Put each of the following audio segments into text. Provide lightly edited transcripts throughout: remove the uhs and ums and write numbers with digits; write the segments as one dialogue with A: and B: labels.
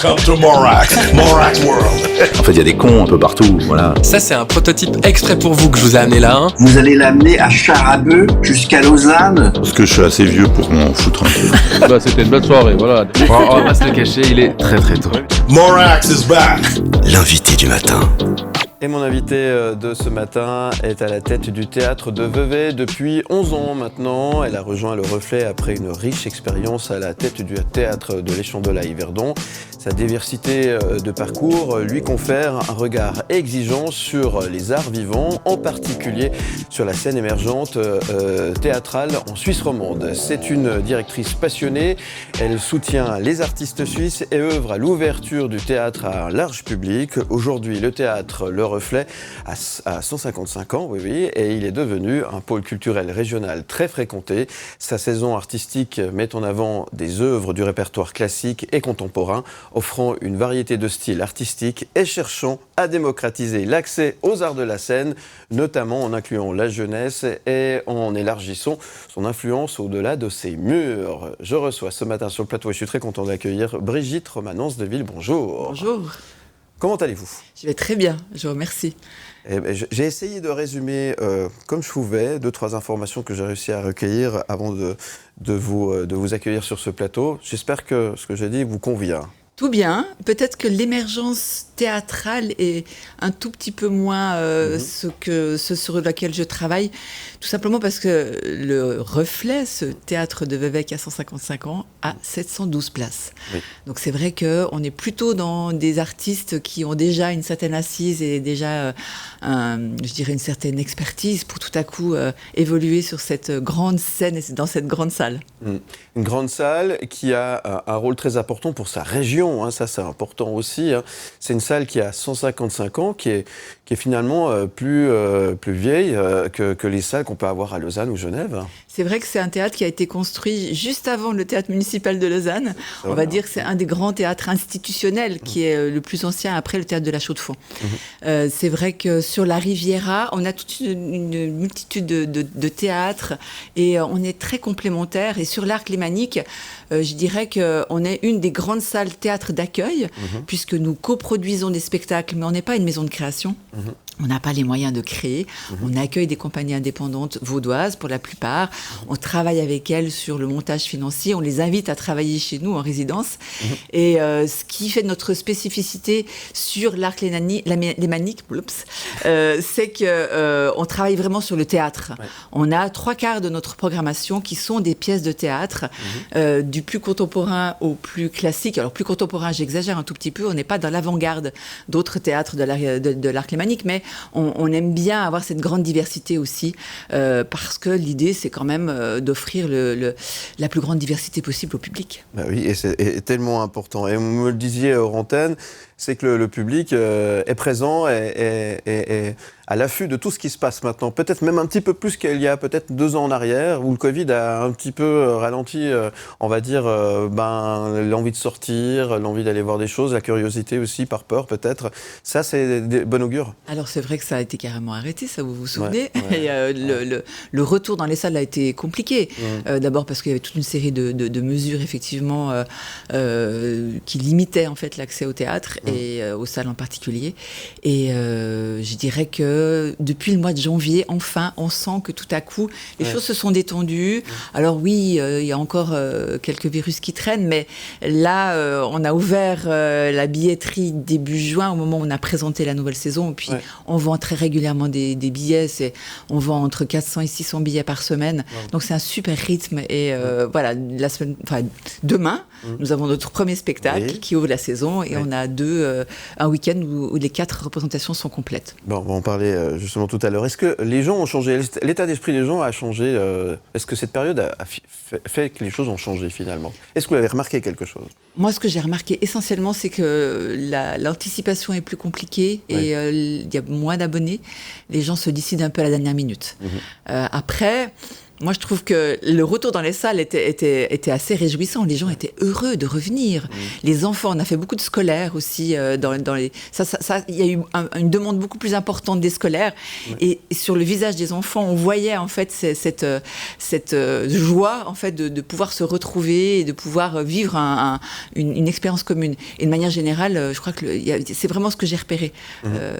A: Welcome to Morac, Morac World.
B: En fait, il y a des cons un peu partout, voilà.
C: Ça, c'est un prototype exprès pour vous que je vous ai amené là. Hein.
D: Vous allez l'amener à Charabeu jusqu'à Lausanne.
B: Parce que je suis assez vieux pour m'en foutre un peu.
E: Bah, c'était une belle soirée, voilà. On va pas se le cacher, il est très très tôt.
A: Morax is back.
F: L'invité du matin.
G: Et mon invité de ce matin est à la tête du théâtre de Vevey depuis 11 ans maintenant. Elle a rejoint Le Reflet après une riche expérience à la tête du théâtre de l'Échandol à Yverdon. Sa diversité de parcours lui confère un regard exigeant sur les arts vivants, en particulier sur la scène émergente théâtrale en Suisse romande. C'est une directrice passionnée. Elle soutient les artistes suisses et œuvre à l'ouverture du théâtre à un large public. Aujourd'hui, le théâtre Le Reflet a 155 ans, oui, et il est devenu un pôle culturel régional très fréquenté. Sa saison artistique met en avant des œuvres du répertoire classique et contemporain, offrant une variété de styles artistiques et cherchant à démocratiser l'accès aux arts de la scène, notamment en incluant la jeunesse et en élargissant son influence au-delà de ses murs. Je reçois ce matin sur le plateau et je suis très content d'accueillir Brigitte Romanence-Deville. Bonjour.
H: Bonjour.
G: Comment allez-vous ?
H: Je vais très bien, je vous remercie.
G: J'ai essayé de résumer comme je pouvais 2-3 informations que j'ai réussi à recueillir avant de vous accueillir sur ce plateau. J'espère que ce que j'ai dit vous convient.
H: Tout bien. Peut-être que l'émergence théâtrale est un tout petit peu moins ce sur lequel je travaille, tout simplement parce que Le Reflet, ce théâtre de Vevey qui a 155 ans, a 712 places. Oui. Donc c'est vrai qu'on est plutôt dans des artistes qui ont déjà une certaine assise et déjà, je dirais, une certaine expertise pour tout à coup évoluer sur cette grande scène et dans cette grande salle.
G: Une grande salle qui a un rôle très important pour sa région, hein, ça c'est important aussi. Hein. C'est une salle qui a 155 ans, qui est finalement plus vieille que les salles qu'on peut avoir à Lausanne ou Genève.
H: C'est vrai que c'est un théâtre qui a été construit juste avant le théâtre municipal de Lausanne. On va dire que c'est un des grands théâtres institutionnels qui est le plus ancien après le théâtre de la Chaux-de-Fonds. C'est vrai que sur la Riviera, on a toute une multitude de théâtres et on est très complémentaires. Et sur l'Arc Lémanique, je dirais qu'on est une des grandes salles théâtre d'accueil, puisque nous coproduisons des spectacles, mais on n'est pas une maison de création. On n'a pas les moyens de créer. On accueille des compagnies indépendantes vaudoises pour la plupart. On travaille avec elles sur le montage financier. On les invite à travailler chez nous en résidence. Et ce qui fait notre spécificité sur l'Arc Lémanique, c'est qu'on travaille vraiment sur le théâtre. Ouais. On a 3/4 de notre programmation qui sont des pièces de théâtre, du plus contemporain au plus classique. Alors plus contemporain, j'exagère un tout petit peu. On n'est pas dans l'avant-garde d'autres théâtres de l'Arc Lémanique, mais on aime bien avoir cette grande diversité aussi, parce que l'idée, c'est quand même d'offrir la plus grande diversité possible au public.
G: Bah oui, et c'est tellement important. Et vous me le disiez hors antenne, c'est que le public est présent et à l'affût de tout ce qui se passe maintenant. Peut-être même un petit peu plus qu'il y a peut-être 2 ans en arrière, où le Covid a un petit peu ralenti, on va dire, l'envie de sortir, l'envie d'aller voir des choses, la curiosité aussi, par peur peut-être. Ça, c'est des bon augure.
H: Alors c'est vrai que ça a été carrément arrêté, ça vous vous souvenez. Et le retour dans les salles a été compliqué. D'abord parce qu'il y avait toute une série de mesures effectivement qui limitaient en fait l'accès au théâtre et aux salles en particulier. Et je dirais que depuis le mois de janvier, enfin, on sent que tout à coup, les choses se sont détendues. Alors oui, il y a encore quelques virus qui traînent, mais là, on a ouvert la billetterie début juin, au moment où on a présenté la nouvelle saison. Et puis, on vend très régulièrement des billets. On vend entre 400 et 600 billets par semaine. Donc, c'est un super rythme. Et voilà, demain, nous avons notre premier spectacle qui ouvre la saison. Et on a un week-end où les 4 représentations sont complètes.
G: Bon, on va en parler justement tout à l'heure. Est-ce que les gens ont changé ? L'état d'esprit des gens a changé ? Est-ce que cette période a fait que les choses ont changé finalement ? Est-ce que vous avez remarqué quelque chose ?
H: Moi, ce que j'ai remarqué essentiellement, c'est que l'anticipation est plus compliquée et il y a moins d'abonnés. Les gens se décident un peu à la dernière minute. Après, Moi, je trouve que le retour dans les salles était assez réjouissant. Les gens étaient heureux de revenir. Les enfants, on a fait beaucoup de scolaires aussi. Dans les... il y a eu une demande beaucoup plus importante des scolaires. Et sur le visage des enfants, on voyait en fait cette joie en fait de pouvoir se retrouver et de pouvoir vivre une expérience commune. Et de manière générale, je crois que c'est vraiment ce que j'ai repéré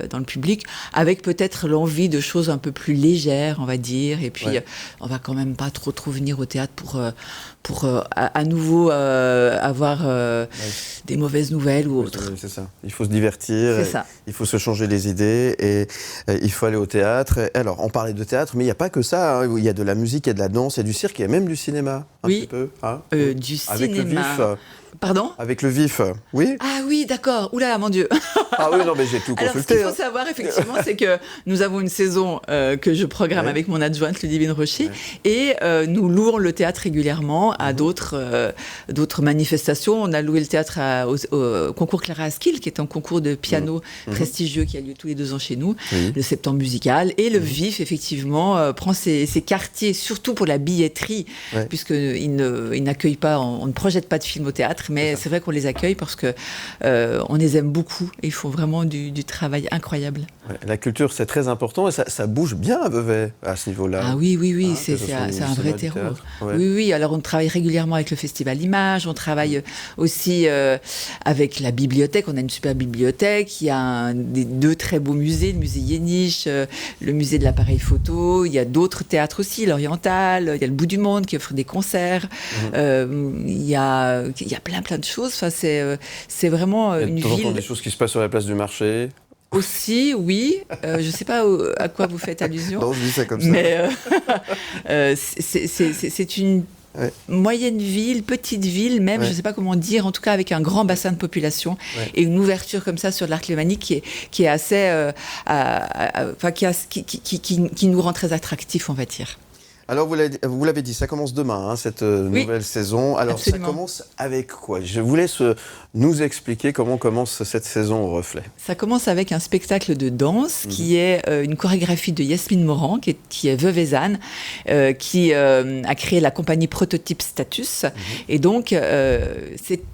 H: dans le public, avec peut-être l'envie de choses un peu plus légères, on va dire. Et puis, on va quand même pas trop venir au théâtre pour à nouveau avoir des mauvaises nouvelles ou autres.
G: Oui, c'est ça. Il faut se divertir,
H: C'est ça.
G: il faut se changer les idées et il faut aller au théâtre. Alors, on parlait de théâtre, mais il n'y a pas que ça. Hein. Il y a de la musique, il y a de la danse, il y a du cirque, il y a même du cinéma. Un petit peu. Hein.
H: Du
G: Avec
H: cinéma.
G: le vif.
H: Pardon ?
G: Avec le vif, oui.
H: Ah oui, d'accord. Oula, mon Dieu.
G: Ah oui, non, mais j'ai tout
H: Alors, ce
G: consulté.
H: qu'il faut savoir, effectivement, c'est que nous avons une saison que je programme avec mon adjointe, Ludivine Rocher, et nous louons le théâtre régulièrement à d'autres manifestations. On a loué le théâtre au concours Clara Askill, qui est un concours de piano prestigieux qui a lieu tous les 2 ans chez nous, le septembre musical. Et le VIF, effectivement, prend ses quartiers, surtout pour la billetterie, puisqu'il n'accueille pas, on ne projette pas de films au théâtre, mais c'est vrai qu'on les accueille parce que on les aime beaucoup et ils font vraiment du travail incroyable.
G: Ouais, la culture, c'est très important et ça bouge bien à Vevey à ce niveau-là.
H: Ah oui,
G: Hein,
H: c'est
G: que ce soit au
H: un vrai
G: cinéma, du
H: terreau.
G: théâtre. Ouais.
H: Oui, alors on travaille régulièrement avec le Festival Images, on travaille aussi avec la bibliothèque, on a une super bibliothèque, il y a 2 très beaux musées, le musée Yéniche, le musée de l'appareil photo, il y a d'autres théâtres aussi, l'Oriental, il y a le Bout du Monde qui offre des concerts, il y a plein de choses, enfin, c'est vraiment une
G: Il y a de temps en temps
H: ville...
G: des choses qui se passent sur la place du marché.
H: Aussi, oui. Je ne sais pas à quoi vous faites allusion.
G: Non, je dis ça comme ça.
H: Mais c'est une moyenne ville, petite ville même, je ne sais pas comment dire, en tout cas avec un grand bassin de population et une ouverture comme ça sur l'art lémanique qui est assez... qui nous rend très attractifs, on va dire.
G: Alors, vous l'avez dit, ça commence demain, hein, cette nouvelle saison. Alors,
H: absolument.
G: Ça commence avec quoi ? Je vous laisse nous expliquer comment commence cette saison au Reflet.
H: Ça commence avec un spectacle de danse qui est une chorégraphie de Yasmine Morand, qui est veuvezane, qui a créé la compagnie Prototype Status. Et donc,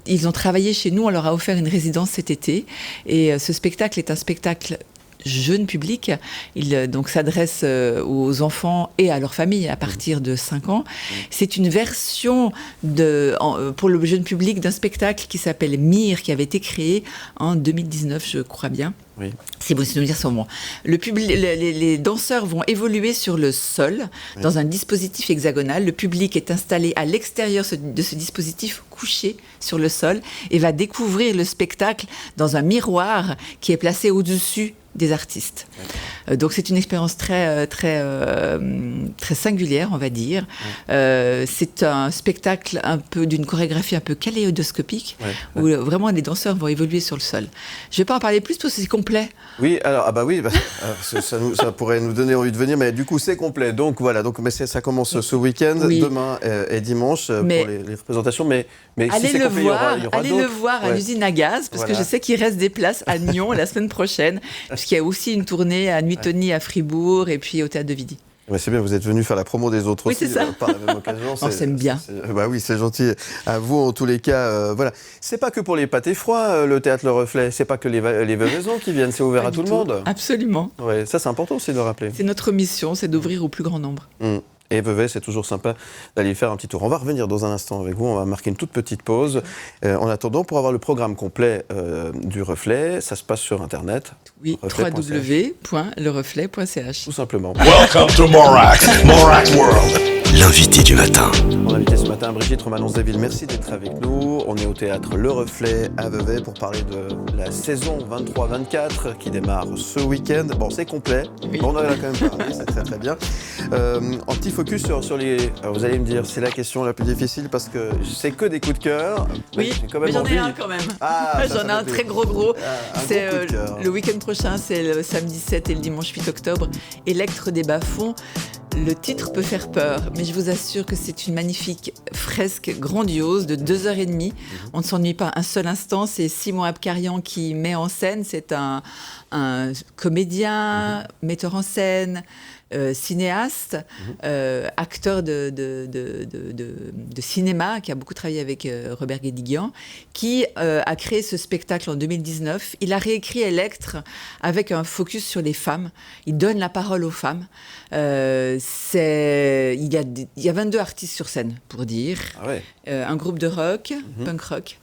H: ils ont travaillé chez nous, on leur a offert une résidence cet été. Et ce spectacle est un spectacle jeune public. Il donc s'adresse aux enfants et à leur famille à partir de 5 ans. C'est une version pour le jeune public d'un spectacle qui s'appelle Mire, qui avait été créé en 2019, je crois bien.
G: Oui.
H: C'est bon, si nos dires sont bons. Les danseurs vont évoluer sur le sol, dans un dispositif hexagonal. Le public est installé à l'extérieur de ce dispositif, couché sur le sol, et va découvrir le spectacle dans un miroir qui est placé au-dessus des artistes. Donc c'est une expérience très singulière, on va dire. C'est un spectacle d'une chorégraphie un peu kaléidoscopique, où vraiment les danseurs vont évoluer sur le sol. Je ne vais pas en parler plus parce que c'est complet.
G: Oui, alors, ça pourrait nous donner envie de venir, mais du coup c'est complet. Donc voilà, mais ça commence ce week-end, demain et dimanche pour les représentations. Mais
H: allez
G: si c'est complet, il y aura
H: le voir à l'usine à gaz, parce que je sais qu'il reste des places à Nyon la semaine prochaine, puisqu'il y a aussi une tournée à Nuitoni, à Fribourg, et puis au Théâtre de Vidy.
G: Ouais, c'est bien, vous êtes venu faire la promo des autres aussi,
H: c'est ça.
G: Par la même occasion.
H: On s'aime bien.
G: Bah oui, c'est gentil. À vous, en tous les cas, voilà. C'est pas que pour les pâtés froids, le Théâtre Le Reflet. C'est pas que les veuvaisons qui viennent, c'est ouvert à tout le monde.
H: Absolument.
G: Ouais, ça c'est important aussi de le rappeler.
H: C'est notre mission, c'est d'ouvrir au plus grand nombre.
G: Et Vevey, c'est toujours sympa d'aller faire un petit tour. On va revenir dans un instant avec vous, on va marquer une toute petite pause. En attendant, pour avoir le programme complet du Reflet, ça se passe sur Internet.
H: Oui, www.lereflet.ch.
G: Tout simplement.
A: Welcome to Morac World.
F: L'invité du matin.
G: Mon invité ce matin, Brigitte Romanon-Zdeville, merci d'être avec nous. On est au théâtre Le Reflet à Vevey pour parler de la saison 23-24 qui démarre ce week-end. Bon, c'est complet, mais on en a quand même parlé, c'est très très bien. Un petit focus sur les... Alors vous allez me dire, c'est la question la plus difficile parce que c'est que des coups de cœur.
H: Oui, mais j'en ai un quand même. J'en ai un très gros. C'est le week-end prochain, c'est le samedi 7 et le dimanche 8 octobre. Electre des bas-fonds. Le titre peut faire peur, mais je vous assure que c'est une magnifique fresque grandiose de 2h30. On ne s'ennuie pas un seul instant. C'est Simon Abkarian qui met en scène. C'est un comédien, metteur en scène, cinéaste, acteur de cinéma, qui a beaucoup travaillé avec Robert Guédiguian, qui a créé ce spectacle en 2019. Il a réécrit Electre avec un focus sur les femmes. Il donne la parole aux femmes. Il y a 22 artistes sur scène, pour dire.
G: Ah ouais.
H: Un groupe de rock, punk rock.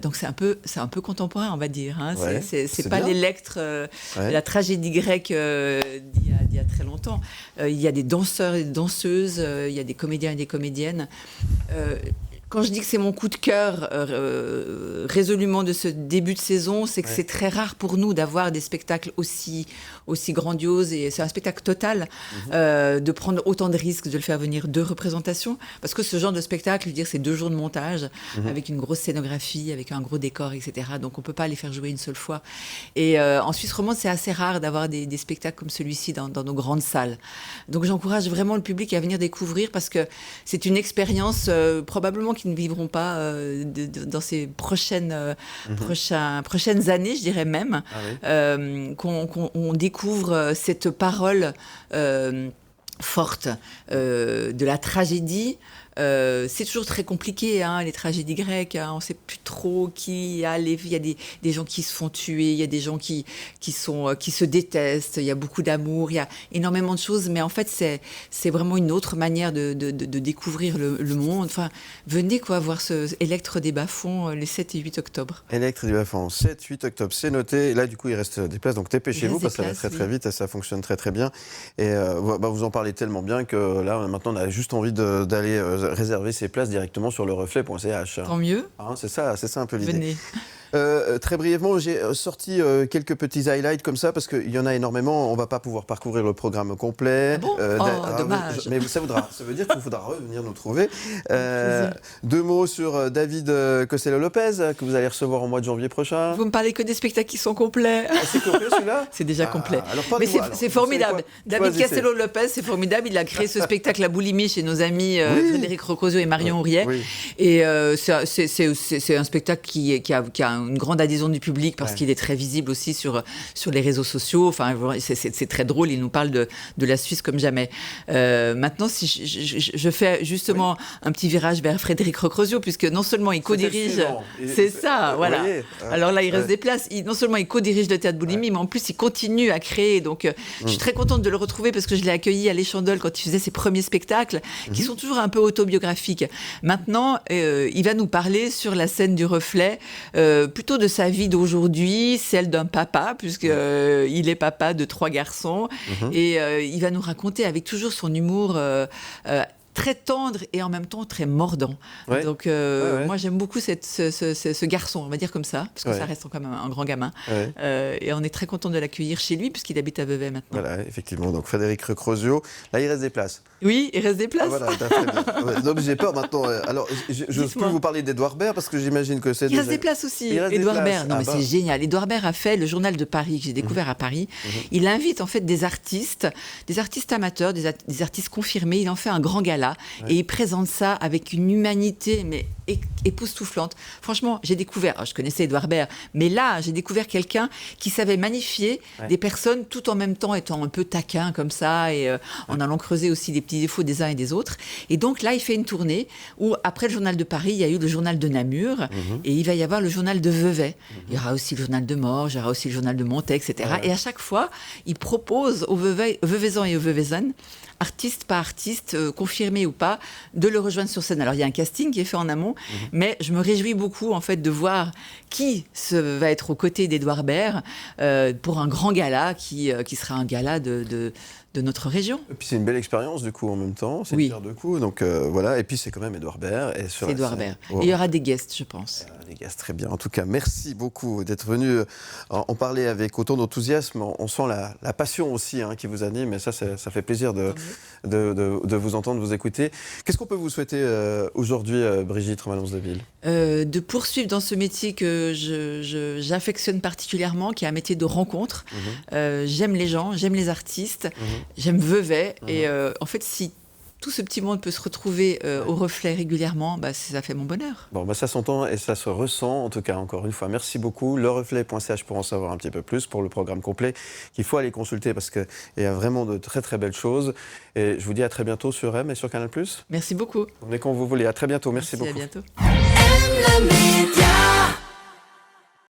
H: Donc c'est un peu contemporain, on va dire. Hein.
G: Ouais,
H: c'est pas
G: bien.
H: l'Électre, la tragédie grecque d'il y a très longtemps. Il y a des danseurs et des danseuses, il y a des comédiens et des comédiennes. Quand je dis que c'est mon coup de cœur résolument de ce début de saison, c'est que c'est très rare pour nous d'avoir des spectacles aussi grandioses, et c'est un spectacle total, de prendre autant de risques, de le faire venir 2 représentations, parce que ce genre de spectacle, je veux dire, c'est 2 jours de montage, avec une grosse scénographie, avec un gros décor, etc. Donc on peut pas les faire jouer une seule fois. Et en Suisse romande, c'est assez rare d'avoir des spectacles comme celui-ci dans nos grandes salles. Donc j'encourage vraiment le public à venir découvrir, parce que c'est une expérience probablement qui ne vivront pas dans ces prochaines années, je dirais même, qu'on découvre cette parole forte de la tragédie. C'est toujours très compliqué, hein, les tragédies grecques, hein, on ne sait plus trop il y a des gens qui se font tuer, il y a des gens qui se détestent, il y a beaucoup d'amour, il y a énormément de choses, mais en fait c'est vraiment une autre manière de découvrir le monde. Enfin, venez voir ce Electre des Bas-Fonds les 7 et 8 octobre.
G: Electre des Bas-Fonds, 7-8 octobre, c'est noté. Et là, du coup, il reste des places, donc dépêchez-vous, parce que ça va très très vite et ça fonctionne très très bien. Et vous en parlez tellement bien que là, maintenant, on a juste envie d'aller réserver ses places directement sur lereflet.ch.
H: Tant mieux.
G: Hein, c'est ça un peu l'idée.
H: Venez.
G: Très brièvement, j'ai sorti quelques petits highlights comme ça, parce qu'il y en a énormément. On ne va pas pouvoir parcourir le programme complet.
H: Ah bon dommage.
G: Mais ça veut dire qu'il faudra revenir nous trouver. 2 mots sur David Costello-Lopez, que vous allez recevoir au mois de janvier prochain.
H: Vous me parlez que des spectacles qui sont complets.
G: Ah, c'est complet celui-là?
H: C'est déjà complet.
G: Alors,
H: Mais c'est formidable. David
G: Choisissez.
H: Castello-Lopez, c'est formidable. Il a créé ce spectacle à Boulimie chez nos amis Frédéric Rocosio et Marion Houriet.
G: Oui.
H: Et c'est un spectacle qui a une grande adhésion du public, parce qu'il est très visible aussi sur les réseaux sociaux. Enfin, c'est très drôle. Il nous parle de la Suisse comme jamais. Maintenant, si je fais justement un petit virage vers Frédéric Rocosio, puisque non seulement il co-dirige, c'est ça, voilà.
G: Voyez,
H: alors là, il reste des places. Non seulement il co-dirige le théâtre Boulimie, mais en plus il continue à créer. Donc, je suis très contente de le retrouver, parce que je l'ai accueilli à l'Échandole quand il faisait ses premiers spectacles, qui sont toujours un peu autobiographiques. Maintenant, il va nous parler sur la scène du Reflet, plutôt de sa vie d'aujourd'hui, celle d'un papa, puisque il est papa de 3 garçons, et il va nous raconter avec toujours son humour très tendre et en même temps très mordant.
G: Ouais.
H: Donc moi j'aime beaucoup ce garçon, on va dire comme ça, parce que ça reste quand même un grand gamin. Ouais. Et on est très content de l'accueillir chez lui, puisqu'il habite à Vevey maintenant.
G: Voilà, effectivement. Donc Frédéric Recrosio, là il reste des places.
H: Oui, il reste des places.
G: Ah, voilà, très bien. Non, mais j'ai peur maintenant. Alors, je n'ose plus vous parler d'Edouard Baird, parce que j'imagine que c'est...
H: Il reste des places aussi, Edouard Baird. Non, mais c'est génial. Edouard Baird a fait le Journal de Paris, que j'ai découvert à Paris. Il invite en fait des artistes amateurs, des artistes confirmés. Il en fait un grand gala, et il présente ça avec une humanité mais époustouflante. Franchement, j'ai découvert, je connaissais Edouard Baird, mais là, j'ai découvert quelqu'un qui savait magnifier des personnes, tout en même temps étant un peu taquin comme ça, et en allant creuser aussi des petits défauts des uns et des autres. Et donc là, il fait une tournée où, après le journal de Paris, il y a eu le journal de Namur, et il va y avoir le journal de Vevey. Il y aura aussi le journal de Morges, il y aura aussi le journal de Montaigne, etc. Et à chaque fois, il propose aux Veveysans et aux Veveysannes, artiste par artiste, confirmé ou pas, de le rejoindre sur scène. Alors, il y a un casting qui est fait en amont, mais je me réjouis beaucoup, en fait, de voir qui va être aux côtés d'Edouard Baird pour un grand gala qui sera un gala de notre région.
G: Et puis c'est une belle expérience, du coup, en même temps. C'est une pierre de coups. Donc voilà. Et puis c'est quand même Edouard Baird.
H: C'est Edouard Baird. Et il y aura des guests, je pense.
G: Des guests, très bien. En tout cas, merci beaucoup d'être venu en parler avec autant d'enthousiasme. On sent la passion aussi qui vous anime. Et ça fait plaisir de vous entendre, de vous écouter. Qu'est-ce qu'on peut vous souhaiter aujourd'hui, Brigitte Romanons-Deville ?
H: De poursuivre dans ce métier que j'affectionne particulièrement, qui est un métier de rencontre. J'aime les gens, j'aime les artistes. J'aime Vevey, et en fait, si tout ce petit monde peut se retrouver au reflet régulièrement, ça fait mon bonheur.
G: Bon, ça s'entend et ça se ressent. En tout cas, encore une fois, merci beaucoup. Lereflet.ch pour en savoir un petit peu plus, pour le programme complet, qu'il faut aller consulter parce qu'il y a vraiment de très très belles choses. Et je vous dis à très bientôt sur M et sur Canal+.
H: Merci beaucoup.
G: Venez quand vous voulez. À très bientôt. Merci beaucoup.
H: À bientôt.
F: M, le média.